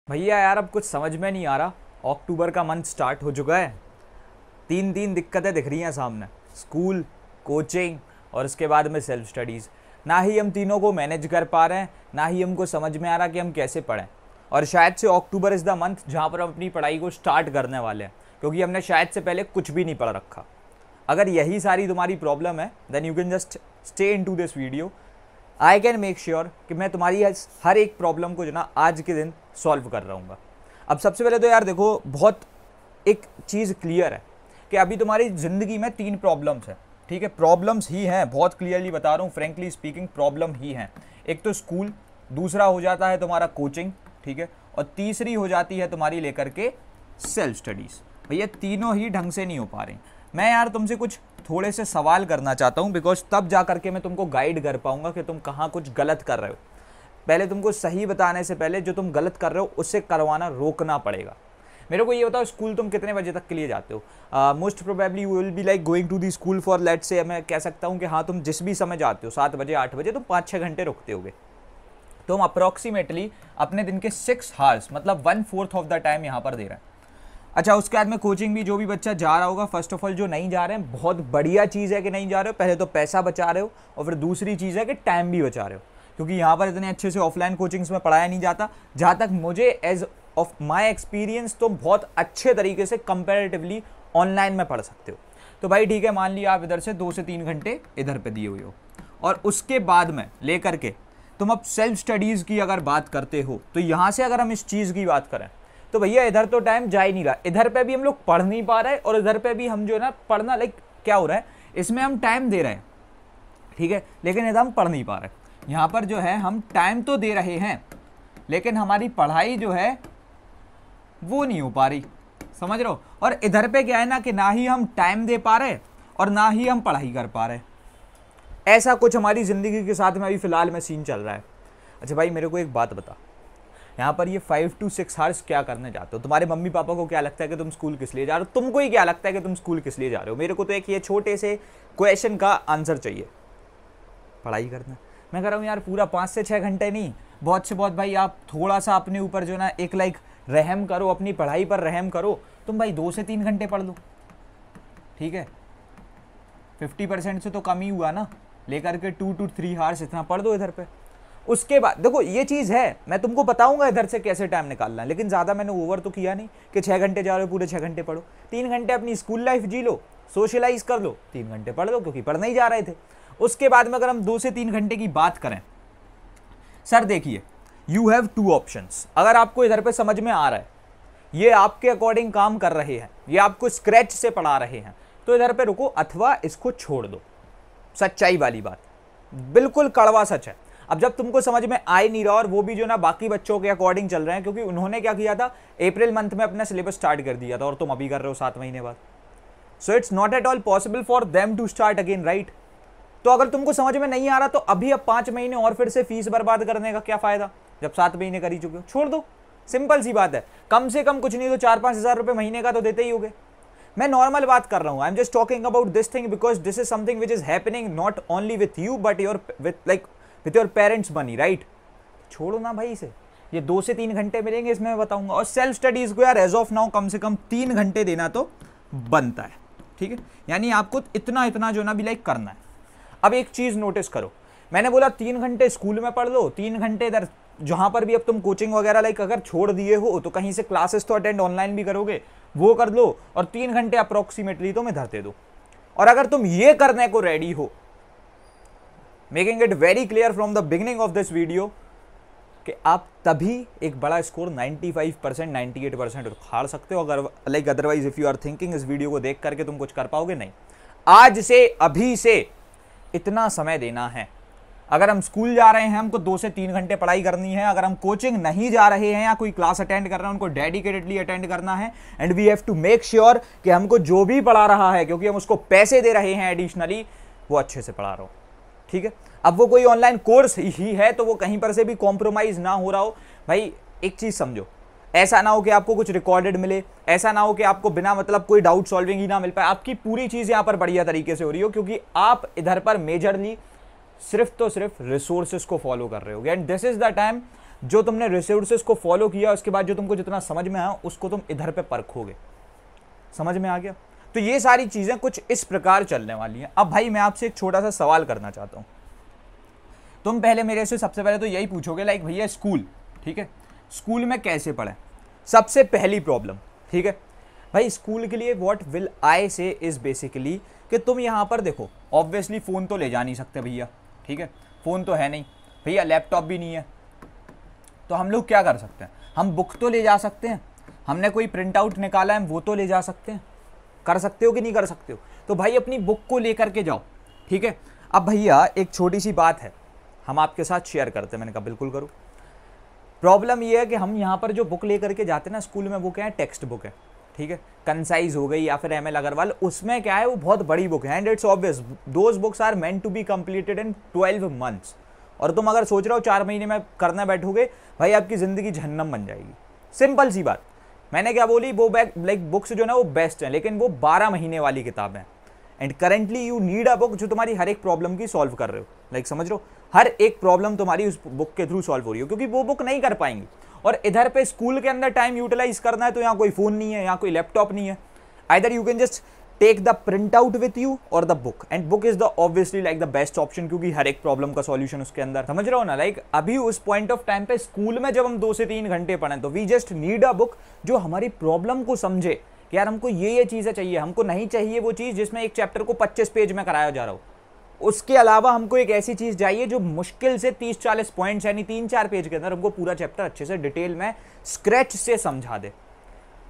भैया यार अब कुछ समझ में नहीं आ रहा। अक्टूबर का मंथ स्टार्ट हो चुका है। तीन तीन दिक्कतें दिख रही हैं सामने। स्कूल, कोचिंग और उसके बाद में सेल्फ स्टडीज़। ना ही हम तीनों को मैनेज कर पा रहे हैं, ना ही हमको समझ में आ रहा कि हम कैसे पढ़ें। और शायद से अक्टूबर इज़ द मंथ जहाँ पर हम अपनी पढ़ाई को स्टार्ट करने वाले हैं, क्योंकि हमने शायद से पहले कुछ भी नहीं पढ़ रखा। अगर यही सारी तुम्हारी प्रॉब्लम है then you can just stay in to this video. I can make sure कि मैं तुम्हारी हर एक प्रॉब्लम को जो ना आज के दिन सॉल्व कर रहूँगा। अब सबसे पहले तो यार देखो, बहुत एक चीज़ क्लियर है कि अभी तुम्हारी ज़िंदगी में तीन प्रॉब्लम्स हैं। ठीक है, प्रॉब्लम्स ही हैं, बहुत क्लियरली बता रहा हूँ, फ्रेंकली स्पीकिंग प्रॉब्लम ही हैं। एक तो स्कूल, दूसरा हो जाता है तुम्हारा कोचिंग, ठीक है, और तीसरी हो जाती है तुम्हारी लेकर के सेल्फ स्टडीज़। भैया तीनों ही ढंग से नहीं हो पा रही। मैं यार तुमसे कुछ थोड़े से सवाल करना चाहता हूँ, बिकॉज तब जा करके मैं तुमको गाइड कर पाऊँगा कि तुम कहाँ कुछ गलत कर रहे हो। पहले तुमको सही बताने से पहले जो तुम गलत कर रहे हो उससे करवाना रोकना पड़ेगा। मेरे को ये बताओ, स्कूल तुम कितने बजे तक के लिए जाते हो? Most probably you will be like going to the school for late से, मैं कह सकता हूँ कि हाँ तुम जिस भी समय जाते हो, 7 बजे 8 बजे, तुम 5-6 घंटे रुकते होगे। तो हम अप्रॉक्सीमेटली अपने दिन के 6 आवर्स मतलब 1/4 ऑफ द टाइम यहाँ पर दे रहे हैं। अच्छा, उसके बाद में कोचिंग भी जो भी बच्चा जा रहा होगा, फर्स्ट ऑफ ऑल जो नहीं जा रहे हैं, बहुत बढ़िया चीज़ है कि नहीं जा रहे हो। पहले तो पैसा बचा रहे हो और फिर दूसरी चीज़ है कि टाइम भी बचा रहे हो, क्योंकि यहाँ पर इतने अच्छे से ऑफलाइन कोचिंग्स में पढ़ाया नहीं जाता। जहाँ तक मुझे एज ऑफ माई एक्सपीरियंस तो बहुत अच्छे तरीके से कंपेरेटिवली ऑनलाइन में पढ़ सकते हो। तो भाई ठीक है, मान लिया आप इधर से 2 से 3 घंटे इधर पे दिए हुए हो, और उसके बाद में लेकर के तुम अब सेल्फ स्टडीज़ की अगर बात करते हो, तो यहाँ से अगर हम इस चीज़ की बात करें तो भैया इधर तो टाइम जा ही नहीं रहा। इधर पे भी हम लोग पढ़ नहीं पा रहे और इधर पे भी हम जो है ना पढ़ना, लाइक क्या हो रहा है, इसमें हम टाइम दे रहे हैं, ठीक है, लेकिन इधर हम पढ़ नहीं पा रहे। यहाँ पर जो है हम टाइम तो दे रहे हैं, लेकिन हमारी पढ़ाई जो है वो नहीं हो पा रही, समझ रहे हो। और इधर पे क्या है ना कि ना ही हम टाइम दे पा रहे और ना ही हम पढ़ाई कर पा रहे। ऐसा कुछ हमारी ज़िंदगी के साथ में अभी फ़िलहाल में सीन चल रहा है। अच्छा भाई, मेरे को एक बात बता, यहाँ पर ये 5 to 6 आवर्स क्या करने जाते हो? तुम्हारे मम्मी पापा को क्या लगता है कि तुम स्कूल किस लिए जा रहे हो? तुमको ही क्या लगता है कि तुम स्कूल किस लिए जा रहे हो? मेरे को तो एक ये छोटे से क्वेश्चन का आंसर चाहिए। पढ़ाई करना। मैं कह रहा हूँ यार पूरा 5 से 6 घंटे नहीं, बहुत से बहुत भाई आप थोड़ा सा अपने ऊपर जो ना एक लाइक रहम करो, अपनी पढ़ाई पर रहम करो। तुम भाई 2 से 3 घंटे पढ़ लो, ठीक है, 50% से तो कम ही हुआ ना। लेकर के 2 to 3 आवर्स इतना पढ़ दो इधर पे। उसके बाद देखो ये चीज़ है, मैं तुमको बताऊंगा इधर से कैसे टाइम निकालना है, लेकिन ज़्यादा मैंने ओवर तो किया नहीं कि 6 घंटे जा रहे हो पूरे 6 घंटे पढ़ो। 3 घंटे अपनी स्कूल लाइफ जी लो, सोशलाइज कर लो, 3 घंटे पढ़ लो, क्योंकि पढ़ने ही जा रहे थे। उसके बाद में अगर हम 2 से 3 घंटे की बात करें, सर देखिए, यू हैव 2 ऑप्शंस। अगर आपको इधर पे समझ में आ रहा है, ये आपके अकॉर्डिंग काम कर रहे हैं, ये आपको स्क्रैच से पढ़ा रहे हैं, तो इधर पे रुको, अथवा इसको छोड़ दो। सच्चाई वाली बात, बिल्कुल कड़वा सच है। अब जब तुमको समझ में आ ही नहीं रहा, और वो भी जो ना बाकी बच्चों के अकॉर्डिंग चल रहे हैं, क्योंकि उन्होंने क्या किया था, अप्रैल मंथ में अपना सिलेबस स्टार्ट कर दिया था, और तुम अभी कर रहे हो 7 महीने बाद। So it's not at all possible for them to start again, right. तो अगर तुमको समझ में नहीं आ रहा तो अभी अब 5 महीने और फिर से फीस बर्बाद करने का क्या फायदा, जब 7 महीने कर ही चुके हो? छोड़ दो, सिंपल सी बात है। कम से कम कुछ नहीं तो 4-5 हज़ार रुपये महीने का तो देते ही होगे। मैं नॉर्मल बात कर रहा हूँ, आई am just talking about this thing because this is something which is happening not only with you but your with your parents money, right. छोड़ो ना भाई इसे, ये 2 से 3 घंटे मिलेंगे, इसमें मैं बताऊंगा। और सेल्फ स्टडीज को यार एज ऑफ नाउ कम से कम 3 घंटे देना तो बनता है, ठीक है, यानी आपको इतना इतना जो ना भी लाइक करना है। अब एक चीज नोटिस करो, मैंने बोला 3 घंटे स्कूल में पढ़ लो, 3 घंटे इधर जहां पर भी अब तुम कोचिंग वगैरह लाइक अगर छोड़ दिए हो तो कहीं से क्लासेस तो अटेंड ऑनलाइन भी करोगे, वो कर लो, और 3 घंटे अप्रोक्सीमेटली तुम इधर दे दो। और अगर तुम ये करने को रेडी हो, making it very clear from the beginning of this video, कि आप तभी एक बड़ा स्कोर 95% 98% उखाड़ सकते हो। अगर like otherwise if you are thinking इस वीडियो को देख करके तुम कुछ कर पाओगे, नहीं। आज से अभी से इतना समय देना है। अगर हम स्कूल जा रहे हैं, हमको 2 से 3 घंटे पढ़ाई करनी है। अगर हम कोचिंग नहीं जा रहे हैं या कोई क्लास अटेंड कर रहे हैं, उनको डेडिकेटेडली अटेंड करना है। And we have to make sure कि हमको जो भी पढ़ा रहा है, क्योंकि हम उसको पैसे दे रहे हैं एडिशनली, वो अच्छे से पढ़ा रहा हो, ठीक है। अब वो कोई ऑनलाइन कोर्स ही है तो वो कहीं पर से भी कॉम्प्रोमाइज ना हो रहा हो। भाई एक चीज समझो, ऐसा ना हो कि आपको कुछ रिकॉर्डेड मिले, ऐसा ना हो कि आपको बिना मतलब कोई डाउट सॉल्विंग ही ना मिल पाए। आपकी पूरी चीज यहाँ पर बढ़िया तरीके से हो रही हो, क्योंकि आप इधर पर मेजरली सिर्फ तो सिर्फ रिसोर्सेज को फॉलो कर रहे हो। And this is the time जो तुमने रिसोर्सेज को फॉलो किया उसके बाद जो तुमको जितना समझ में आया उसको तुम इधर पे परखोगे। समझ में आ गया? तो ये सारी चीजें कुछ इस प्रकार चलने वाली हैं। अब भाई मैं आपसे एक छोटा सा सवाल करना चाहता हूं। तुम पहले मेरे से सबसे पहले तो यही पूछोगे लाइक भैया स्कूल, ठीक है, स्कूल में कैसे पढ़ें? सबसे पहली प्रॉब्लम, ठीक है भाई, स्कूल के लिए व्हाट विल आई से इज बेसिकली कि तुम यहाँ पर देखो, ऑब्वियसली फ़ोन तो ले जा नहीं सकते भैया, ठीक है, फ़ोन तो है नहीं भैया, लैपटॉप भी नहीं है, तो हम लोग क्या कर सकते हैं? हम बुक तो ले जा सकते हैं, हमने कोई प्रिंट आउट निकाला है वो तो ले जा सकते हैं। कर सकते हो कि नहीं कर सकते हो? तो भाई अपनी बुक को लेकर के जाओ, ठीक है। अब भैया एक छोटी सी बात है, हम आपके साथ शेयर करते हैं। मैंने कहा बिल्कुल करो। प्रॉब्लम ये है कि हम यहाँ पर जो बुक लेकर के जाते हैं ना स्कूल में, वो क्या है? टेक्स्ट बुक है, ठीक है। कंसाइज हो गई या फिर एम एल अग्रवाल, उसमें क्या है, वो बहुत बड़ी बुक है and it's obvious those books are meant to be completed in 12 months. और तुम अगर सोच रहे हो 4 महीने में करना बैठोगे, भाई आपकी ज़िंदगी जहन्नम बन जाएगी। सिंपल सी बात। मैंने क्या बोली, वो लाइक बुक्स जो ना वो बेस्ट है, लेकिन वो 12 महीने वाली किताब है। And currently you need a book जो तुम्हारी हर एक प्रॉब्लम की सॉल्व कर रहे हो, लाइक समझ रहे हो, हर एक प्रॉब्लम तुम्हारी उस बुक के थ्रू सॉल्व हो रही हो, क्योंकि वो बुक नहीं कर पाएंगी। और इधर पे स्कूल के अंदर टाइम यूटिलाइज करना है तो यहाँ कोई फोन नहीं है, यहाँ कोई लैपटॉप नहीं है। Either you can just take the print out with you और the book, and book is the obviously like the best option, क्योंकि हर एक प्रॉब्लम का सॉल्यूशन उसके अंदर। समझ रहे हो ना? लाइक अभी उस पॉइंट ऑफ टाइम पे स्कूल में जब हम 2 से 3 घंटे पढ़ें तो we just need a book जो हमारी प्रॉब्लम को समझे कि यार हमको ये चीजें चाहिए, हमको नहीं चाहिए वो चीज जिसमें एक चैप्टर को 25 पेज में कराया जा रहा हो। उसके अलावा हमको एक ऐसी चीज चाहिए जो मुश्किल से 30-40 पॉइंट्स यानी 3-4 पेज के अंदर हमको पूरा चैप्टर अच्छे से डिटेल में स्क्रैच से समझा दे।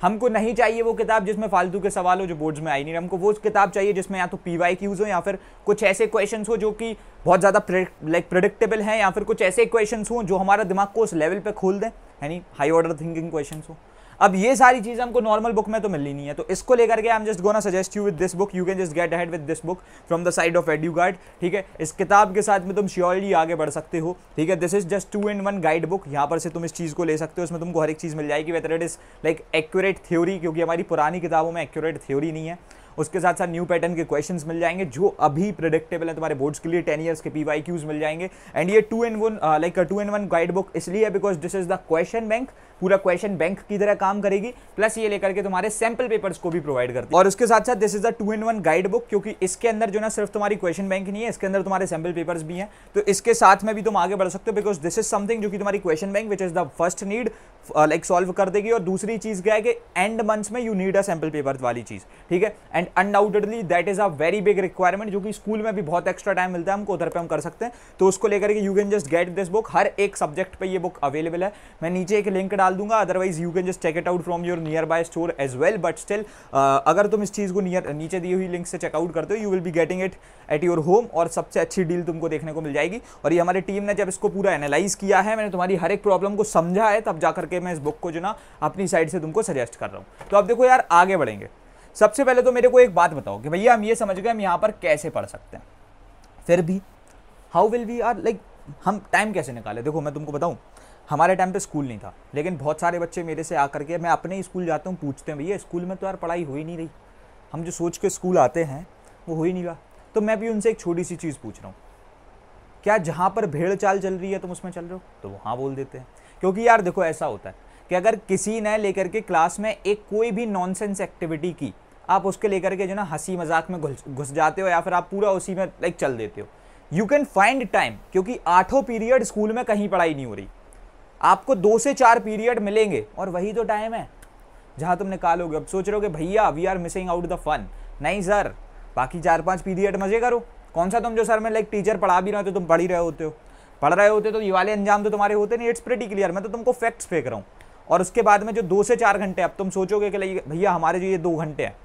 हमको नहीं चाहिए वो किताब जिसमें फालतू के सवाल हो जो बोर्ड्स में आई नहीं। हमको वो किताब चाहिए जिसमें या तो PYQs हो या फिर कुछ ऐसे क्वेश्चंस हो जो कि बहुत ज़्यादा लाइक प्रेडिक्टेबल हैं, या फिर कुछ ऐसे क्वेश्चंस हो जो हमारा दिमाग को उस लेवल पे खोल दें, यानी हाई ऑर्डर थिंकिंग क्वेश्चंस हो। अब ये सारी चीजें हमको नॉर्मल बुक में तो मिलनी नहीं है, तो इसको लेकर के I am just gonna suggest you with this book. You can just get ahead with this book from the side of Educart, ठीक है। इस किताब के साथ में तुम श्योरली आगे बढ़ सकते हो, ठीक है। This is just 2-in-1 guide book. यहाँ पर से तुम इस चीज को ले सकते हो, इसमें तुमको हर एक चीज मिल जाएगी, whether it is like accurate theory, क्योंकि हमारी पुरानी किताबों में एक्यूरेट थ्योरी नहीं है। उसके साथ साथ न्यू पैटर्न के क्वेश्चंस मिल जाएंगे जो अभी प्रेडिक्टेबल है तुम्हारे बोर्ड्स के लिए। 10 ईयर्स के PYQs मिल जाएंगे। एंड ये 2-in-1 गाइड बुक इसलिए है because this is the question bank, पूरा क्वेश्चन बैंक की तरह काम करेगी, प्लस ये लेकर के तुम्हारे सैंपल पेपर्स को भी प्रोवाइड करती है। और उसके साथ साथ this is the 2-in-1 guide book, क्योंकि इसके अंदर जो ना सिर्फ तुम्हारी क्वेश्चन बैंक नहीं है, इसके अंदर तुम्हारे सैंपल पेपर्स भी हैं, तो इसके साथ में भी तुम आगे बढ़ सकते हो, बिकॉज दिस इज समथिंग जो कि तुम्हारी question bank which is the first need like solve कर देगी। और दूसरी चीज क्या है कि एंड मंथ्स में you need a sample paper वाली चीज, ठीक है। And undoubtedly that is a very big requirement, जो कि स्कूल में भी बहुत एक्स्ट्रा टाइम मिलता है हमको, उधर पे हम कर सकते हैं। तो उसको लेकर के you can just get this book. हर एक सब्जेक्ट पे ये बुक अवेलेबल है। मैं नीचे एक लिंक डाल दूंगा, otherwise you can just check it out from your nearby store as well. But still अगर तुम इस चीज को नीचे दी हुई लिंक से चेकआउट करते हो, you will be getting it at your home, और सबसे अच्छी डील तुमको देखने को मिल जाएगी। और ये हमारी टीम ने जब इसको पूरा एनालाइज किया है, मैंने तुम्हारी हर एक प्रॉब्लम को समझा है, तब जाकर के मैं इस बुक को जो ना अपनी साइड से तुमको सजेस्ट कर रहा हूं। तो अब देखो यार आगे बढ़ेंगे। सबसे पहले तो मेरे को एक बात बताओ कि भैया हम ये समझ गए हम यहाँ पर कैसे पढ़ सकते हैं, फिर भी how will we are like हम टाइम कैसे निकाले। देखो मैं तुमको बताऊं, हमारे टाइम पे स्कूल नहीं था, लेकिन बहुत सारे बच्चे मेरे से आकर के, मैं अपने ही स्कूल जाता हूँ, पूछते हैं भैया स्कूल में तो यार पढ़ाई हो ही नहीं रही, हम जो सोच के स्कूल आते हैं वो हो ही नहीं रहा। तो मैं भी उनसे एक छोटी सी चीज़ पूछ रहा हूँ, क्या जहाँ पर भेड़ चाल चल रही है तुम उसमें चल रहे हो? तो वो हाँ बोल देते हैं। क्योंकि यार देखो ऐसा होता है कि अगर किसी ने लेकर के क्लास में एक कोई भी नॉनसेंस एक्टिविटी की, आप उसके लेकर के जो ना हंसी मजाक में घुस जाते हो, या फिर आप पूरा उसी में लाइक चल देते हो। यू कैन फाइंड टाइम, क्योंकि 8 पीरियड स्कूल में कहीं पढ़ाई नहीं हो रही, आपको 2 से 4 पीरियड मिलेंगे, और वही तो टाइम है जहां तुम निकालोगे। अब सोच रहे हो कि भैया we are missing out the fun. नहीं सर, बाकी 4-5 पीरियड मजे करो। कौन सा तुम जो सर में लाइक टीचर पढ़ा भी रहे हो तो तुम पढ़ ही रहे होते हो, पढ़ रहे होते तो ये वाले अंजाम तो तुम्हारे होते नहीं। इट्स प्रीटी क्लियर, मैं तो तुमको फैक्ट्स फेंक रहा हूँ। और उसके बाद में जो 2 से 4 घंटे, अब तुम सोचोगे कि भैया हमारे जो ये 2 घंटे हैं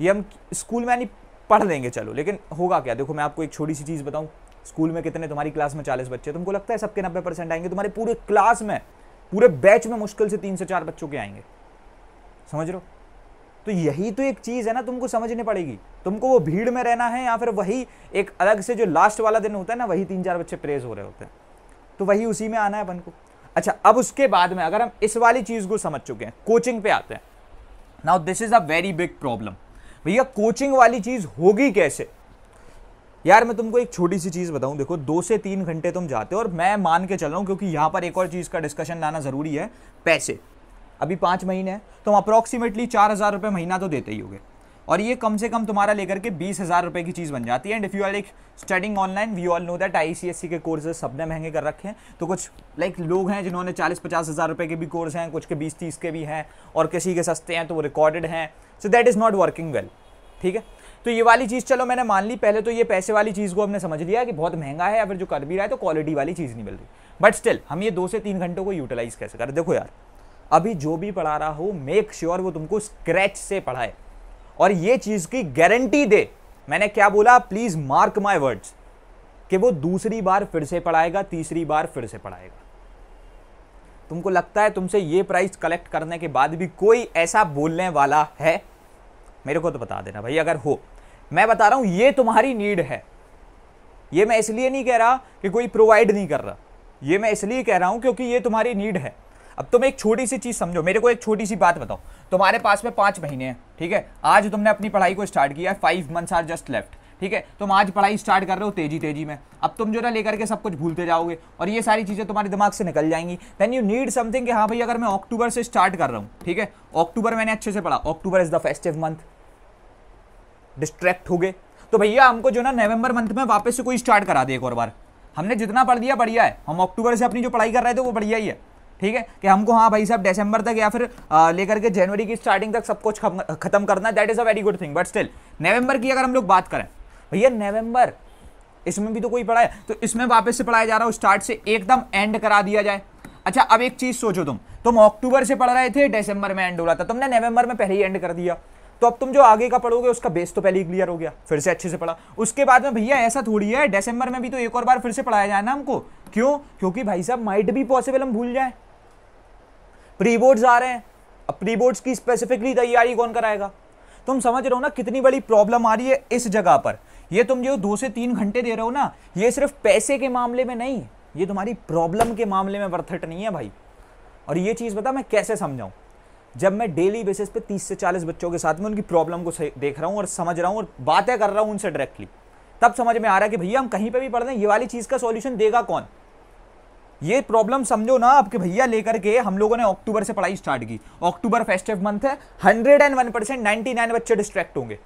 ये हम स्कूल में नहीं पढ़ लेंगे, चलो, लेकिन होगा क्या? देखो मैं आपको एक छोटी सी चीज़ बताऊँ, स्कूल में कितने, तुम्हारी क्लास में 40 बच्चे, तुमको लगता है सबके 90% आएंगे? तुम्हारे पूरे क्लास में, पूरे बैच में मुश्किल से 3 से 4 बच्चों के आएंगे। समझ रहे हो? तो यही तो एक चीज़ है ना, तुमको समझनी पड़ेगी। तुमको वो भीड़ में रहना है, या फिर वही एक अलग से जो लास्ट वाला दिन होता है ना, वही 3-4 बच्चे प्रेज हो रहे होते हैं, तो वही उसी में आना है अपन को। अच्छा, अब उसके बाद में अगर हम इस वाली चीज़ को समझ चुके हैं, कोचिंग पे आते हैं। Now this is a very big problem. भैया कोचिंग वाली चीज़ होगी कैसे? यार मैं तुमको एक छोटी सी चीज़ बताऊं, देखो 2 से 3 घंटे तुम जाते हो, और मैं मान के चल रहा हूँ क्योंकि यहाँ पर एक और चीज़ का डिस्कशन लाना ज़रूरी है, पैसे। अभी 5 महीने हैं, तुम अप्रॉक्सीमेटली 4,000 रुपये महीना तो देते ही होगे, और ये कम से कम तुम्हारा लेकर के 20,000 रुपये की चीज़ बन जाती है। And if you are like studying online, we all know that ICSE के कोर्सेज सबने महंगे कर रखे हैं। तो कुछ लाइक लोग हैं जिन्होंने 40-50 हज़ार रुपये के भी कोर्स हैं, कुछ के 20-30 के भी हैं, और किसी के सस्ते हैं तो वो रिकॉर्डेड हैं। So that is not working well, ठीक है। तो ये वाली चीज़ चलो मैंने मान ली, पहले तो ये पैसे वाली चीज़ को हमने समझ लिया कि बहुत महंगा है, या फिर जो कर भी रहा है तो क्वालिटी वाली चीज़ नहीं मिल रही। बट स्टिल हम ये 2 से 3 घंटों को यूटिलाइज कैसे करें? देखो यार, अभी जो भी पढ़ा रहा हो मेक श्योर वो तुमको स्क्रैच से पढ़ाए, और ये चीज़ की गारंटी दे। मैंने क्या बोला, प्लीज़ मार्क माई वर्ड्स, कि वो दूसरी बार फिर से पढ़ाएगा, तीसरी बार फिर से पढ़ाएगा। तुमको लगता है तुमसे ये प्राइस कलेक्ट करने के बाद भी कोई ऐसा बोलने वाला है? मेरे को तो बता देना भाई अगर हो। मैं बता रहा हूं ये तुम्हारी नीड है। ये मैं इसलिए नहीं कह रहा कि कोई प्रोवाइड नहीं कर रहा, ये मैं इसलिए कह रहा हूं क्योंकि ये तुम्हारी नीड है। अब तुम एक छोटी सी चीज समझो, मेरे को एक छोटी सी बात बताओ। तुम्हारे पास में 5 महीने हैं, ठीक है। आज तुमने अपनी पढ़ाई को स्टार्ट किया, 5 मंथ्स आर जस्ट लेफ्ट, ठीक है। तुम आज पढ़ाई स्टार्ट कर रहे हो तेजी में। अब तुम जो ना लेकर के सब कुछ भूलते जाओगे और ये सारी चीजें तुम्हारे दिमाग से निकल जाएंगी। देन यू नीड समथिंग कि हाँ भाई अगर मैं अक्टूबर से स्टार्ट कर रहा हूँ, ठीक है, अक्टूबर मैंने अच्छे से पढ़ा, October is the festive month, distract हो गए, तो भैया हमको जो ना नवंबर मंथ में वापस से कोई स्टार्ट करा दे एक और बार। हमने जितना पढ़ दिया बढ़िया है, हम अक्टूबर से अपनी जो पढ़ाई कर रहे थे वो बढ़िया ही है, ठीक है। कि हमको हाँ भाई साहब दिसंबर तक या फिर लेकर के जनवरी की स्टार्टिंग तक सब कुछ खत्म करना है, that is a very good thing. But still November की अगर हम लोग बात करें, भैया नवंबर इसमें भी तो कोई पढ़ा है, तो इसमें वापस से पढ़ाया जा रहा हो स्टार्ट से, एकदम एंड करा दिया जाए। अच्छा अब एक चीज सोचो, तुम अक्टूबर से पढ़ रहे थे, दिसंबर में एंड हो रहा था, तुमने नवंबर में पहले ही एंड कर दिया, तो अब तुम जो आगे का पढ़ोगे उसका बेस तो पहले ही क्लियर हो गया, फिर से अच्छे से पढ़ा। उसके बाद में भैया ऐसा थोड़ी है, दिसंबर में भी तो एक और बार फिर से पढ़ाया जाए ना हमको। क्यों? क्योंकि भाई साहब माइट भी पॉसिबल हम भूल जाए, प्री बोर्ड्स आ रहे हैं। अब प्री बोर्ड्स की स्पेसिफिकली तैयारी कौन कराएगा? तुम समझ रहे हो ना कितनी बड़ी प्रॉब्लम आ रही है इस जगह पर। ये तुम जो 2 से 3 घंटे दे रहे हो ना, ये सिर्फ पैसे के मामले में नहीं, ये तुम्हारी प्रॉब्लम के मामले में वर्थ इट नहीं है भाई। और ये चीज बता मैं कैसे समझाऊं, जब मैं डेली बेसिस पे 30 से 40 बच्चों के साथ में उनकी प्रॉब्लम को देख रहा हूं और समझ रहा हूं और बातें कर रहा हूं उनसे डायरेक्टली, तब समझ में आ रहा है कि भैया हम कहीं पे भी पढ़ रहे हैं, ये वाली चीज का सॉल्यूशन देगा कौन? ये प्रॉब्लम समझो ना आपके भैया, लेकर के हम लोगों ने अक्टूबर से पढ़ाई स्टार्ट की, अक्टूबर फेस्टिव मंथ है, 101% 99 बच्चे डिस्ट्रैक्ट होंगे।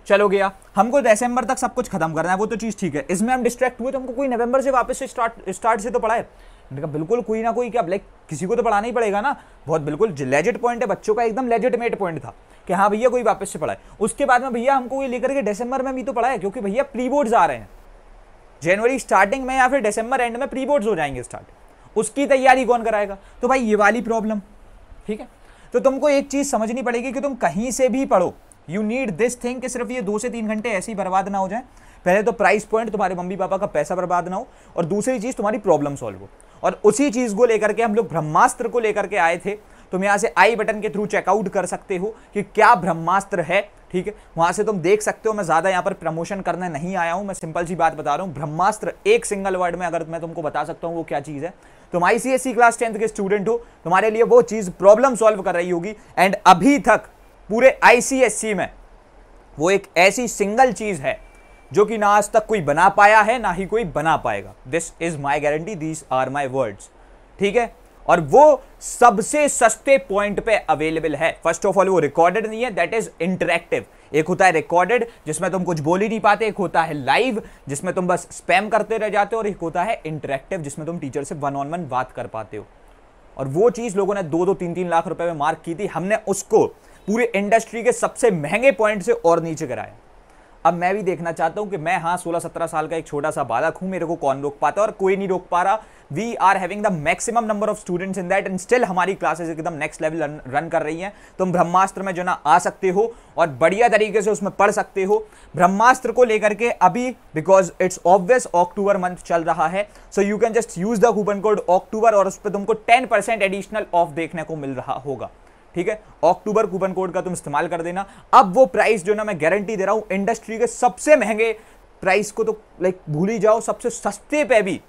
चलो गया, हमको दिसंबर तक सब कुछ खत्म करना है, वो तो चीज ठीक है, इसमें हम डिस्ट्रैक्ट हुए तो हमको कोई नवंबर से वापस से स्टार्ट से तो पढ़ाए। बिल्कुल कोई ना कोई क्या लाइक किसी को तो पढ़ाना ही पड़ेगा ना। बहुत बिल्कुल लेजिट पॉइंट है, बच्चों का एकदम लेजिटमेट पॉइंट था कि हाँ भैया कोई वापस से पढ़ाए। उसके बाद में भैया हमको ये लेकर के दिसंबर में भी तो पढ़ाए, क्योंकि भैया प्री बोर्ड्स आ रहे हैं जनवरी स्टार्टिंग में या फिर दिसंबर एंड में प्री बोर्ड्स हो जाएंगे स्टार्ट, उसकी तैयारी कौन कराएगा? तो भाई ये वाली प्रॉब्लम, ठीक है। तो तुमको एक चीज समझनी पड़ेगी कि तुम कहीं से भी पढ़ो, यू नीड दिस थिंग कि सिर्फ ये 2 से 3 घंटे ऐसे ही बर्बाद ना हो जाए। पहले तो प्राइस पॉइंट, तुम्हारे मम्मी पापा का पैसा बर्बाद ना हो, और दूसरी चीज तुम्हारी प्रॉब्लम सॉल्व हो। और उसी चीज को लेकर के हम लोग ब्रह्मास्त्र को लेकर के आए थे। तुम यहां से आई बटन के थ्रू चेकआउट कर सकते हो कि क्या ब्रह्मास्त्र है, ठीक है, वहां से तुम देख सकते हो। मैं ज्यादा यहां पर प्रमोशन करने नहीं आया हूं, मैं सिंपल सी बात बता रहा हूं। ब्रह्मास्त्र एक सिंगल वर्ड में अगर मैं तुमको बता सकता हूं वो क्या चीज है, तुम ICSE क्लास 10th के स्टूडेंट हो, तुम्हारे लिए वो चीज प्रॉब्लम सॉल्व कर रही होगी। एंड अभी तक पूरे ICSE में वो एक ऐसी सिंगल चीज है जो कि ना आज तक कोई बना पाया है ना ही कोई बना पाएगा। This is my guarantee, these are my words, ठीक है। और वो सबसे सस्ते पॉइंट पे अवेलेबल है। फर्स्ट ऑफ ऑल वो रिकॉर्डेड नहीं है, दैट इज इंटरेक्टिव। एक होता है रिकॉर्डेड जिसमें तुम कुछ बोल ही नहीं पाते, एक होता है लाइव जिसमें तुम बस स्पैम करते रह जाते हो, और एक होता है इंटरेक्टिव जिसमें तुम टीचर से 1-on-1 बात कर पाते हो। और वो चीज लोगों ने 2-2, 3-3 लाख रुपए में मार्क की थी, हमने उसको पूरे इंडस्ट्री के सबसे महंगे पॉइंट से और नीचे कराया। अब मैं भी देखना चाहता हूं कि मैं हाँ 16-17 साल का एक छोटा सा बालक हूं, मेरे को कौन रोक पाता है, और कोई नहीं रोक पा रहा। We are having the maximum number of students in that, and still हमारी क्लासेस एकदम नेक्स्ट लेवल रन कर रही हैं। तुम ब्रह्मास्त्र में जो ना आ सकते हो और बढ़िया तरीके से उसमें पढ़ सकते हो। ब्रह्मास्त्र को लेकर के अभी because it's obvious October month चल रहा है, so you can just use the coupon code October, और उस पर तुमको 10% एडिशनल ऑफ देखने को मिल रहा होगा, ठीक है। अक्टूबर कूपन कोड का तुम इस्तेमाल कर देना। अब वो प्राइस जो ना मैं गारंटी दे रहा हूं, इंडस्ट्री के सबसे महंगे प्राइस को तो लाइक भूल ही जाओ, सबसे सस्ते पे भी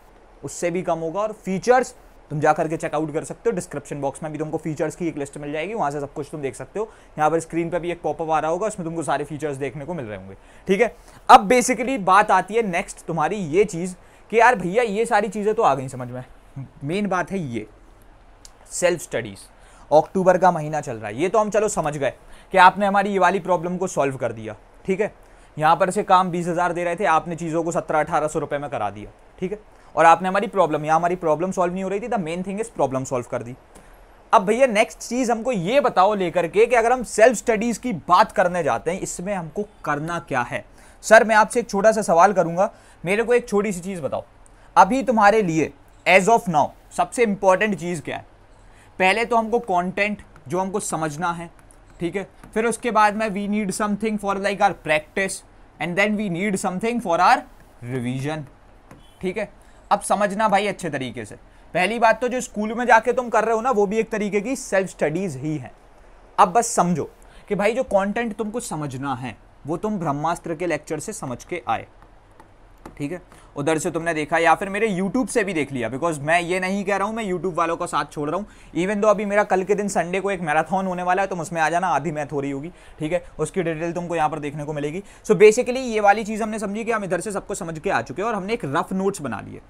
उससे भी कम होगा, और फीचर्स तुम जा करके चेकआउट कर सकते हो। डिस्क्रिप्शन बॉक्स में भी तुमको फीचर्स की एक लिस्ट मिल जाएगी, वहाँ से सब कुछ तुम देख सकते हो। यहाँ पर स्क्रीन पर भी एक पॉपअप आ रहा होगा, उसमें तुमको सारे फीचर्स देखने को मिल रहे होंगे, ठीक है। अब बेसिकली बात आती है नेक्स्ट तुम्हारी ये चीज़ कि यार भैया ये सारी चीज़ें तो आ गई समझ में, मेन बात है ये सेल्फ स्टडीज़। अक्टूबर का महीना चल रहा है, ये तो हम चलो समझ गए कि आपने हमारी ये वाली प्रॉब्लम को सॉल्व कर दिया, ठीक है। यहाँ पर से काम 20,000 दे रहे थे, आपने चीज़ों को 1700-1800 रुपये में करा दिया, ठीक है। और आपने हमारी प्रॉब्लम, यहाँ हमारी प्रॉब्लम सॉल्व नहीं हो रही थी, the main thing is problem solve कर दी। अब भैया नेक्स्ट चीज़ हमको ये बताओ लेकर के कि अगर हम सेल्फ स्टडीज़ की बात करने जाते हैं, इसमें हमको करना क्या है। सर मैं आपसे एक छोटा सा सवाल करूंगा, मेरे को एक छोटी सी चीज़ बताओ, अभी तुम्हारे लिए एज ऑफ नाउ सबसे इंपॉर्टेंट चीज़ क्या है। पहले तो हमको कंटेंट जो हमको समझना है, ठीक है। फिर उसके बाद में we need something for like our practice and then we need something for our revision, ठीक है। अब समझना भाई अच्छे तरीके से, पहली बात तो जो स्कूल में जाके तुम कर रहे हो ना, वो भी एक तरीके की सेल्फ स्टडीज ही है। अब बस समझो कि भाई जो कंटेंट तुमको समझना है वो तुम ब्रह्मास्त्र के लेक्चर से समझ के आए, ठीक है। उधर से तुमने देखा या फिर मेरे YouTube से भी देख लिया, बिकॉज मैं ये नहीं कह रहा हूँ मैं YouTube वालों का साथ छोड़ रहा हूँ। इवन दो अभी मेरा कल के दिन संडे को एक मैराथन होने वाला है, तुम उसमें आ जाना, आधी मैथ हो रही होगी, ठीक है। उसकी डिटेल तुमको यहाँ पर देखने को मिलेगी। सो बेसिकली ये वाली चीज़ हमने समझी कि हम इधर से सबको समझ के आ चुके हैं और हमने एक रफ नोट्स बना लिए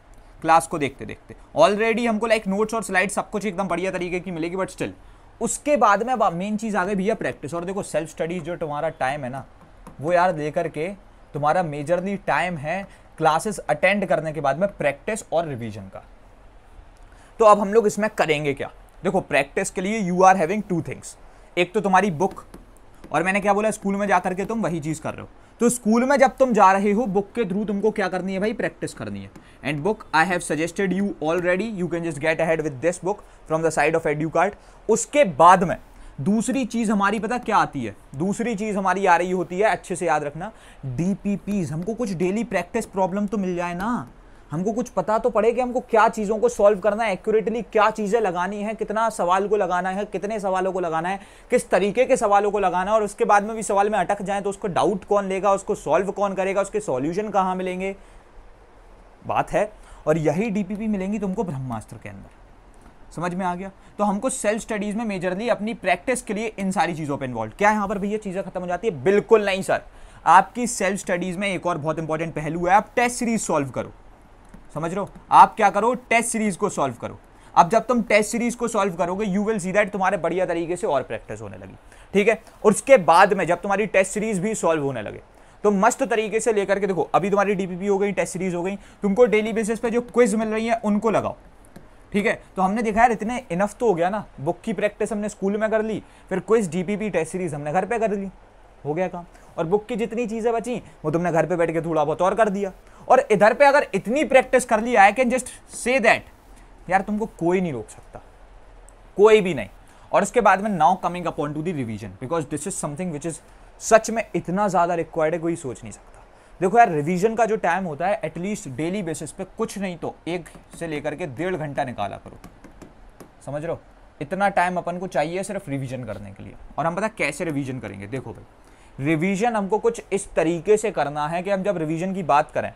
क्लास को देखते देखते। ऑलरेडी हमको लाइक नोट्स और स्लाइड सब कुछ एकदम बढ़िया तरीके की मिलेगी, बट स्टिल उसके बाद में मेन चीज़ आ गई भैया प्रैक्टिस। और देखो सेल्फ स्टडीज जो तुम्हारा टाइम है ना, वो यार लेकर के तुम्हारा मेजरली टाइम है क्लासेस अटेंड करने के बाद में प्रैक्टिस और रिवीजन का। तो अब हम लोग इसमें करेंगे क्या, देखो प्रैक्टिस के लिए you are having two things, एक तो तुम्हारी बुक, और मैंने क्या बोला स्कूल में जाकर के तुम वही चीज़ कर रहे हो। तो स्कूल में जब तुम जा रहे हो बुक के थ्रू तुमको क्या करनी है भाई, प्रैक्टिस करनी है। And book I have suggested you already, you can just get ahead with this book from the side of Educart. उसके बाद में दूसरी चीज हमारी पता क्या आती है, दूसरी चीज हमारी आ रही होती है, अच्छे से याद रखना, डीपीपीज। हमको कुछ डेली प्रैक्टिस प्रॉब्लम तो मिल जाए ना, हमको कुछ पता तो पड़े कि हमको क्या चीज़ों को सॉल्व करना है, एक्यूरेटली क्या चीज़ें लगानी है, कितना सवाल को लगाना है, कितने सवालों को लगाना है, किस तरीके के सवालों को लगाना है। और उसके बाद में भी सवाल में अटक जाए तो उसको डाउट कौन लेगा, उसको सॉल्व कौन करेगा, उसके सॉल्यूशन कहाँ मिलेंगे, बात है। और यही डीपीपी मिलेंगी तुमको ब्रह्मास्त्र के अंदर, समझ में आ गया। तो हमको सेल्फ स्टडीज में मेजरली अपनी प्रैक्टिस के लिए इन सारी चीज़ों पे इन्वॉल्व। क्या यहाँ पर भैया चीज़ें खत्म हो जाती है, बिल्कुल नहीं सर। आपकी सेल्फ स्टडीज में एक और बहुत इंपॉर्टेंट पहलू है, आप टेस्ट सीरीज सॉल्व करो, समझ रहे हो। आप क्या करो, टेस्ट सीरीज को सॉल्व करो। अब जब तुम टेस्ट सीरीज को सॉल्व करोगे यू विल सी दैट तुम्हारे बढ़िया तरीके से और प्रैक्टिस होने लगी, ठीक है। और उसके बाद में जब तुम्हारी टेस्ट सीरीज भी सॉल्व होने लगे तो मस्त तरीके से लेकर के देखो, अभी तुम्हारी डीपीपी हो गई, टेस्ट सीरीज हो गई, तुमको डेली बेसिस पे जो क्विज मिल रही है उनको लगाओ, ठीक है। तो हमने देखा यार इतने इनफ तो हो गया ना, बुक की प्रैक्टिस हमने स्कूल में कर ली, फिर क्विज डीपीपी टेस्ट सीरीज हमने घर पे कर ली, हो गया काम। और बुक की जितनी चीजें बची वो तुमने घर पे बैठ के थोड़ा बहुत और कर दिया। और इधर पे अगर इतनी प्रैक्टिस कर ली, I can just say that यार तुमको कोई नहीं रोक सकता, कोई भी नहीं। और इसके बाद में now coming upon two the revision, because this is something which is such में इतना ज्यादा रिक्वायर्ड है, कोई सोच नहीं सकता। देखो यार रिवीजन का जो टाइम होता है एटलीस्ट डेली बेसिस पे कुछ नहीं तो 1 से लेकर के 1.5 घंटा निकाला करो, समझ रहे हो। इतना टाइम अपन को चाहिए सिर्फ रिवीजन करने के लिए। और हम पता कैसे रिवीजन करेंगे, देखो भाई रिवीजन हमको कुछ इस तरीके से करना है कि हम जब रिवीजन की बात करें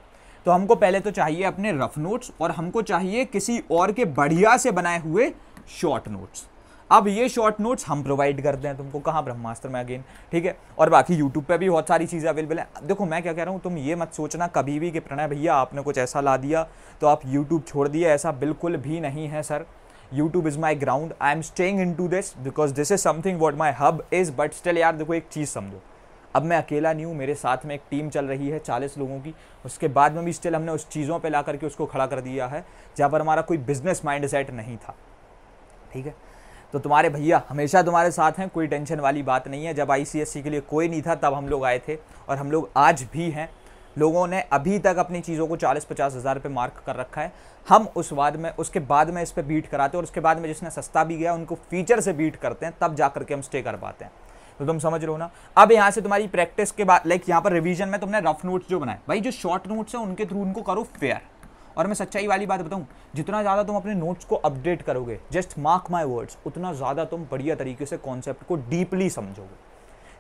तो हमको पहले तो चाहिए अपने रफ नोट्स, और हमको चाहिए किसी और के बढ़िया से बनाए हुए शॉर्ट नोट्स। अब ये शॉर्ट नोट्स हम प्रोवाइड करते हैं तुमको, कहाँ, ब्रह्मास्त्र में अगेन, ठीक है। और बाकी यूट्यूब पे भी बहुत सारी चीज़ें अवेलेबल है। देखो मैं क्या कह रहा हूँ, तुम ये मत सोचना कभी भी कि प्रणय भैया आपने कुछ ऐसा ला दिया तो आप यूट्यूब छोड़ दिए, ऐसा बिल्कुल भी नहीं है sir. YouTube is my ground, I am staying in to this because this is something what my hub is. But still यार देखो एक चीज़ समझो, अब मैं अकेला नहीं हूँ, मेरे साथ में एक टीम चल रही है 40 लोगों की। उसके बाद में भी स्टिल हमने उस चीज़ों पे ला करके उसको खड़ा कर दिया है जहाँ पर हमारा कोई बिजनेस माइंड सेट नहीं था, ठीक है। तो तुम्हारे भैया हमेशा तुम्हारे साथ हैं, कोई टेंशन वाली बात नहीं है। जब ICSE के लिए कोई नहीं था तब हम लोग आए थे, और हम लोग आज भी हैं। लोगों ने अभी तक अपनी चीज़ों को 40-50 हज़ार पे मार्क कर रखा है। हम उसके बाद में इस पर बीट कराते हैं, और उसके बाद में जिसने सस्ता भी गया उनको फीचर से बीट करते हैं, तब जा करके हम स्टे कर पाते हैं। तो तुम समझ रहे हो ना। अब यहाँ से तुम्हारी प्रैक्टिस के बाद लाइक यहाँ पर रिवीजन में तुमने रफ नोट्स जो बनाए, भाई जो शॉर्ट नोट्स हैं उनके थ्रू उनको करो फेयर। और मैं सच्चाई वाली बात बताऊं, जितना ज़्यादा तुम अपने नोट्स को अपडेट करोगे, जस्ट मार्क माय वर्ड्स, उतना ज़्यादा तुम बढ़िया तरीके से कॉन्सेप्ट को डीपली समझोगे।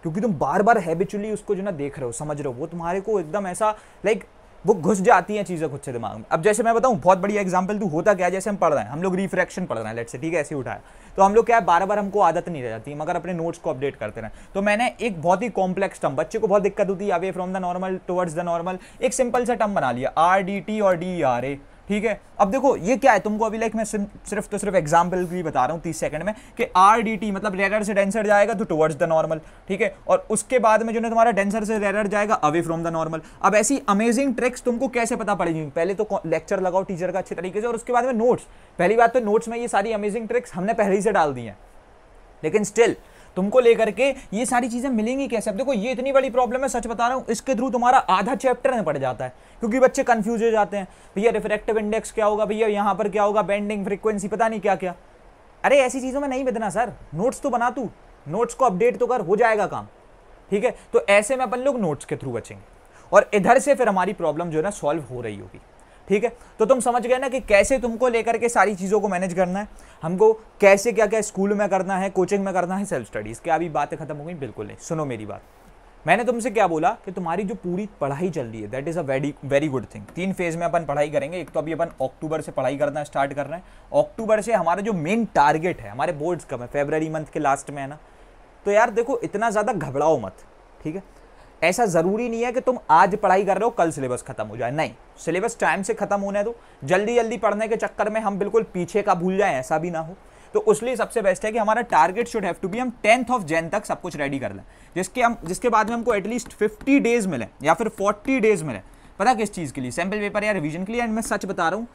क्योंकि तुम बार बार हैबिचुअली उसको जो ना देख रहे हो, समझ रहे हो, वो तुम्हारे को एकदम ऐसा लाइक वो घुस जाती हैं चीज़ें खुद से दिमाग में। अब जैसे मैं बताऊं बहुत बढ़िया एग्जांपल, तू होता क्या है, जैसे हम पढ़ रहे हैं, हम लोग रिफ्रैक्शन पढ़ रहे हैं लेट्स से, ठीक है, ऐसे ही उठाया, तो हम लोग क्या है बार बार हमको आदत नहीं रह जाती मगर अपने नोट्स को अपडेट करते रहें। तो मैंने एक बहुत ही कॉम्प्लेक्स टर्म, बच्चे को बहुत दिक्कत होती है away from the normal towards the normal, एक सिंपल सा टर्म बना लिया RDT और DERA, ठीक है। अब देखो ये क्या है, तुमको अभी लाइक मैं सिर्फ एग्जांपल भी बता रहा हूँ 30 सेकंड में कि RDT मतलब रेयर से डेंसर जाएगा तो टुवर्ड्स द नॉर्मल, ठीक है, और उसके बाद में जो है तुम्हारा डेंसर से रेयर जाएगा अवे फ्रॉम द नॉर्मल। अब ऐसी अमेजिंग ट्रिक्स तुमको कैसे पता पड़ेगी, पहले तो लेक्चर लगाओ टीचर का अच्छे तरीके से और उसके बाद में नोट्स। पहली बात तो नोट्स में ये सारी अमेजिंग ट्रिक्स हमने पहले ही से डाल दी हैं, लेकिन स्टिल तुमको लेकर के ये सारी चीजें मिलेंगी कैसे। अब देखो ये इतनी बड़ी प्रॉब्लम है, सच बता रहा हूं, इसके थ्रू तुम्हारा आधा चैप्टर में पड़ जाता है क्योंकि बच्चे कंफ्यूज हो जाते हैं, भैया रिफ्रैक्टिव इंडेक्स क्या होगा, भैया यहाँ पर क्या होगा, बेंडिंग फ्रीक्वेंसी, पता नहीं क्या क्या। अरे ऐसी चीजों में नहीं बदना सर, नोट्स तो बना, तू नोट्स को अपडेट तो कर, हो जाएगा काम, ठीक है। तो ऐसे में अपन लोग नोट्स के थ्रू बचेंगे और इधर से फिर हमारी प्रॉब्लम जो है ना सॉल्व हो रही होगी, ठीक है। तो तुम समझ गए ना कि कैसे तुमको लेकर के सारी चीज़ों को मैनेज करना है, हमको कैसे क्या क्या स्कूल में करना है, कोचिंग में करना है, सेल्फ स्टडीज़। क्या अभी बातें खत्म हो गई? बिल्कुल नहीं, सुनो मेरी बात। मैंने तुमसे क्या बोला कि तुम्हारी जो पूरी पढ़ाई चल रही है that is a very good thing. 3 phase में अपन पढ़ाई करेंगे। एक तो अभी अपन अक्टूबर से पढ़ाई करना स्टार्ट कर रहे हैं। अक्टूबर से हमारा जो मेन टारगेट है, हमारे बोर्ड्स कब है, फरवरी मंथ के लास्ट में है ना। तो यार देखो इतना ज़्यादा घबराओ मत, ठीक है। ऐसा ज़रूरी नहीं है कि तुम आज पढ़ाई कर रहे हो कल सिलेबस खत्म हो जाए, नहीं, सिलेबस टाइम से खत्म होने दो। जल्दी जल्दी पढ़ने के चक्कर में हम बिल्कुल पीछे का भूल जाएं, ऐसा भी ना हो। तो उसलिए सबसे बेस्ट है कि हमारा target should have to be हम 10th जैन तक सब कुछ रेडी कर लें, जिसके बाद में हमको एटलीस्ट 50 डेज मिले या फिर 40 डेज मिले। पता किस चीज़ के लिए? सैम्पल पेपर या रिवीजन के लिए। एंड मैं सच बता रहा हूँ,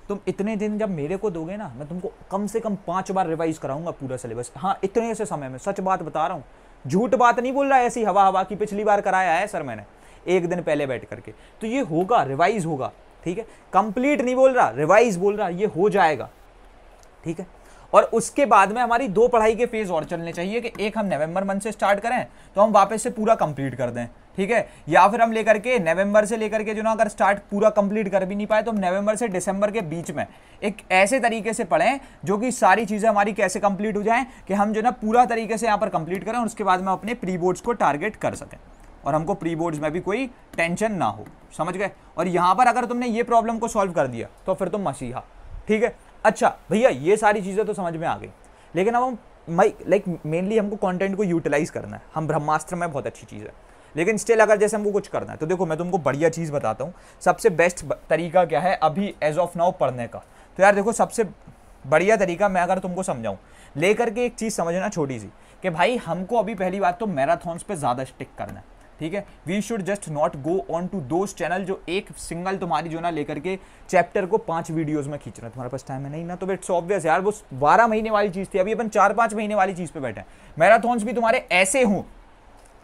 तुम इतने दिन जब मेरे को दोगे ना, मैं तुमको कम से कम 5 बार रिवाइज कराऊंगा पूरा सिलेबस। हाँ, इतने से समय में, सच बात बता रहा हूँ, झूठ बात नहीं बोल रहा है, ऐसी हवा की। पिछली बार कराया है सर मैंने एक दिन पहले बैठ करके, तो ये होगा, रिवाइज होगा, ठीक है। कंप्लीट नहीं बोल रहा, रिवाइज बोल रहा, ये हो जाएगा, ठीक है। और उसके बाद में हमारी 2 पढ़ाई के फेज और चलने चाहिए कि एक हम नवंबर मंथ से स्टार्ट करें तो हम वापस से पूरा कंप्लीट कर दें, ठीक है। या फिर हम लेकर के नवंबर से लेकर के जो ना अगर स्टार्ट पूरा कंप्लीट कर भी नहीं पाए तो हम नवंबर से दिसंबर के बीच में एक ऐसे तरीके से पढ़ें जो कि सारी चीज़ें हमारी कैसे कंप्लीट हो जाएं कि हम जो ना पूरा तरीके से यहाँ पर कंप्लीट करें और उसके बाद में अपने प्री बोर्ड्स को टारगेट कर सकें और हमको प्री बोर्ड्स में भी कोई टेंशन ना हो, समझ गए। और यहाँ पर अगर तुमने ये प्रॉब्लम को सॉल्व कर दिया तो फिर तुम मसीहा, ठीक है। अच्छा भैया ये सारी चीज़ें तो समझ में आ गई, लेकिन अब हम मेनली हमको कंटेंट को यूटिलाइज करना है। हम ब्रह्मास्त्र में बहुत अच्छी चीज़ है, लेकिन स्टिल अगर जैसे हमको कुछ करना है तो देखो मैं तुमको बढ़िया चीज़ बताता हूँ। सबसे बेस्ट तरीका क्या है अभी एज ऑफ नाउ पढ़ने का? तो यार देखो सबसे बढ़िया तरीका मैं अगर तुमको समझाऊँ, लेकर के एक चीज़ समझना छोटी सी, कि भाई हमको अभी पहली बात तो मैराथॉन्स पे ज़्यादा स्टिक करना है, ठीक है। We should just not go on to those channel जो एक सिंगल तुम्हारी जो ना लेकर के चैप्टर को 5 वीडियोस में खींच रहे हैं। तुम्हारे पास टाइम है नहीं ना, तो इट्स ऑब्वियस यार, वो 12 महीने वाली चीज़ थी, अभी अपन 4-5 महीने वाली चीज़ पे बैठे हैं। मैराथॉन्स भी तुम्हारे ऐसे हों,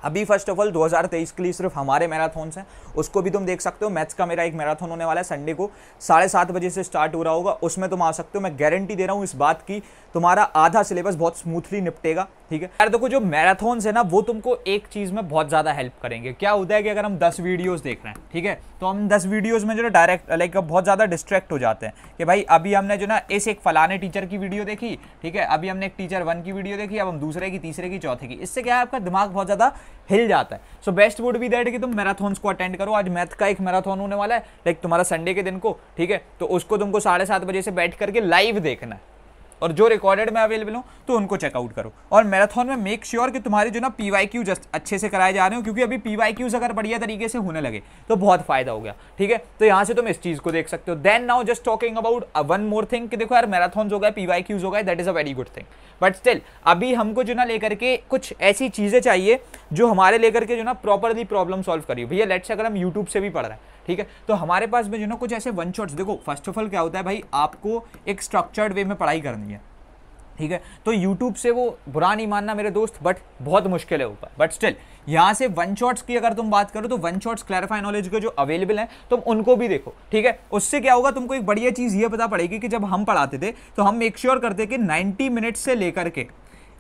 अभी फर्स्ट ऑफ ऑल 2023 के लिए सिर्फ हमारे मैराथॉन्स हैं, उसको भी तुम देख सकते हो। मैथ्स का मेरा एक मैराथन होने वाला है, संडे को 7:30 बजे से स्टार्ट हो रहा होगा, उसमें तुम आ सकते हो। मैं गारंटी दे रहा हूँ इस बात की, तुम्हारा आधा सिलेबस बहुत स्मूथली निपटेगा, ठीक है यार। देखो जो मैराथॉन्स है ना वो तुमको एक चीज़ में बहुत ज़्यादा हेल्प करेंगे। क्या होता है कि अगर हम 10 वीडियोज़ देख रहे हैं, ठीक है, तो हम 10 वीडियोज़ में जो डायरेक्ट लाइक बहुत ज़्यादा डिस्ट्रैक्ट हो जाते हैं कि भाई अभी हमने जो ना इस एक फलाने टीचर की वीडियो देखी, ठीक है, अभी हमने एक टीचर 1 की वीडियो देखी, अब हम दूसरे की, तीसरे की, चौथे की। इससे क्या है आपका दिमाग बहुत ज़्यादा हिल जाता है। So best would be that कि तुम मैराथॉन्स को अटेंड करो। आज मैथ का एक मैराथन होने वाला है लाइक तुम्हारा संडे के दिन को, ठीक है, तो उसको तुमको 7:30 बजे से बैठ करके लाइव देखना है और जो रिकॉर्डेड में अवेलेबल हो तो उनको चेकआउट करो। और मैराथन में मेक श्योर कि तुम्हारे जो ना PYQ जस्ट अच्छे से कराए जा रहे हो, क्योंकि अभी PYQs अगर बढ़िया तरीके से होने लगे तो बहुत फायदा हो गया, ठीक है। तो यहाँ से तुम इस चीज को देख सकते हो। Then now just talking about one more thing कि देखो यार मैराथन हो गया, PYQs हो गए, that is a very good thing, but still अभी हमको जो ना लेकर के कुछ ऐसी चीजें चाहिए जो हमारे लेकर के जो ना प्रॉपरली प्रॉब्लम सॉल्व करिए। भैया लेट्स से अगर हम यूट्यूब से भी पढ़ रहे हैं, ठीक है, तो हमारे पास में जो ना कुछ ऐसे वन शॉट्स, देखो फर्स्ट ऑफ ऑल क्या होता है भाई, आपको एक स्ट्रक्चर्ड वे में पढ़ाई करनी है, ठीक है। तो YouTube से वो बुरा नहीं मानना मेरे दोस्त, बट बहुत मुश्किल है ऊपर, बट स्टिल यहाँ से वन शॉट्स की अगर तुम बात करो तो वन शॉट्स क्लैरिफाई नॉलेज के जो अवेलेबल हैं तुम उनको भी देखो, ठीक है। उससे क्या होगा, तुमको एक बढ़िया चीज़ ये पता पड़ेगी कि जब हम पढ़ाते थे तो हम मेक श्योर करते कि 90 मिनट से लेकर के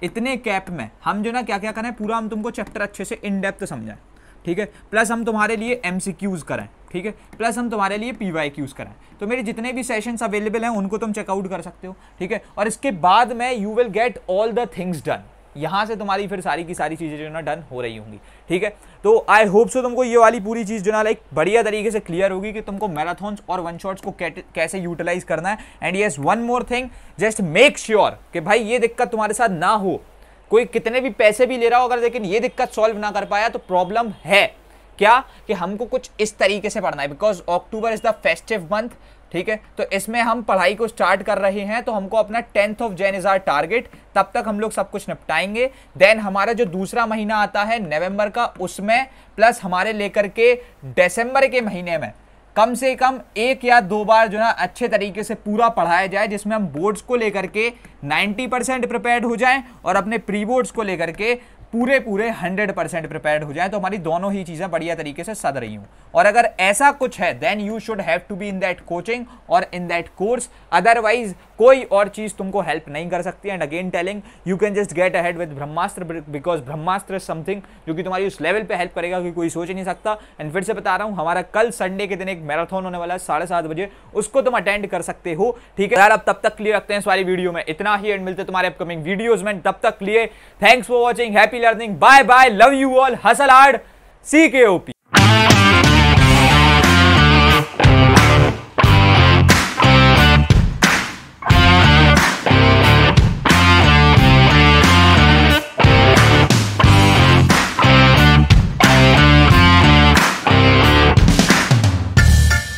इतने कैप में हम जो ना क्या क्या करें, पूरा हम तुमको चैप्टर अच्छे से इन डेप्थ समझाएं, ठीक है। प्लस हम तुम्हारे लिए MCQs करें, ठीक है, प्लस हम तुम्हारे लिए PYQs करें। तो मेरे जितने भी सेशंस अवेलेबल हैं उनको तुम चेकआउट कर सकते हो, ठीक है। और इसके बाद में you will get all the things done, यहाँ से तुम्हारी फिर सारी की सारी चीज़ें जो ना डन हो रही होंगी, ठीक है। तो आई होप सो तुमको ये वाली पूरी चीज़ जो ना लाइक बढ़िया तरीके से क्लियर होगी कि तुमको मैराथन्स और वन शॉट्स को कैसे यूटिलाइज करना है। And yes, one more thing, just make sure कि भाई ये दिक्कत तुम्हारे साथ ना हो। कोई कितने भी पैसे भी ले रहा हो अगर, लेकिन ये दिक्कत सॉल्व ना कर पाया तो प्रॉब्लम है क्या कि हमको कुछ इस तरीके से पढ़ना है, because October is the festive month, ठीक है। तो इसमें हम पढ़ाई को स्टार्ट कर रहे हैं, तो हमको अपना 10th of Jan is our target, तब तक हम लोग सब कुछ निपटाएंगे। देन हमारा जो दूसरा महीना आता है नवंबर का, उसमें प्लस हमारे लेकर के दिसंबर के महीने में कम से कम 1 या 2 बार जो ना अच्छे तरीके से पूरा पढ़ाया जाए, जिसमें हम बोर्ड्स को लेकर के 90% प्रिपेयर्ड हो जाएं और अपने प्री बोर्ड्स को लेकर के पूरे 100% प्रिपेयर्ड हो जाए। तो हमारी दोनों ही चीजें बढ़िया तरीके से सद रही हूं। और अगर ऐसा कुछ है then you should have to be in that coaching और इन दैट कोर्स, अदरवाइज कोई और चीज तुमको हेल्प नहीं कर सकती। And again telling, you can just get ahead with Brahmastra, because Brahmastra is something जो कि तुम्हारी उस लेवल पे हेल्प करेगा कि कोई सोच ही नहीं सकता। एंड फिर से बता रहा हूं, हमारा कल संडे के दिन एक मैराथन होने वाला है 7:30 बजे, उसको तुम अटेंड कर सकते हो, ठीक है यार। अब तब तक क्लियर रखते हैं इस वाली वीडियो में इतना ही, एंड मिलते तुम्हारे अपकमिंग वीडियोज में। तब तक लिए thanks for watching, happy learning, bye bye, love you all, hustle hard, CKOP।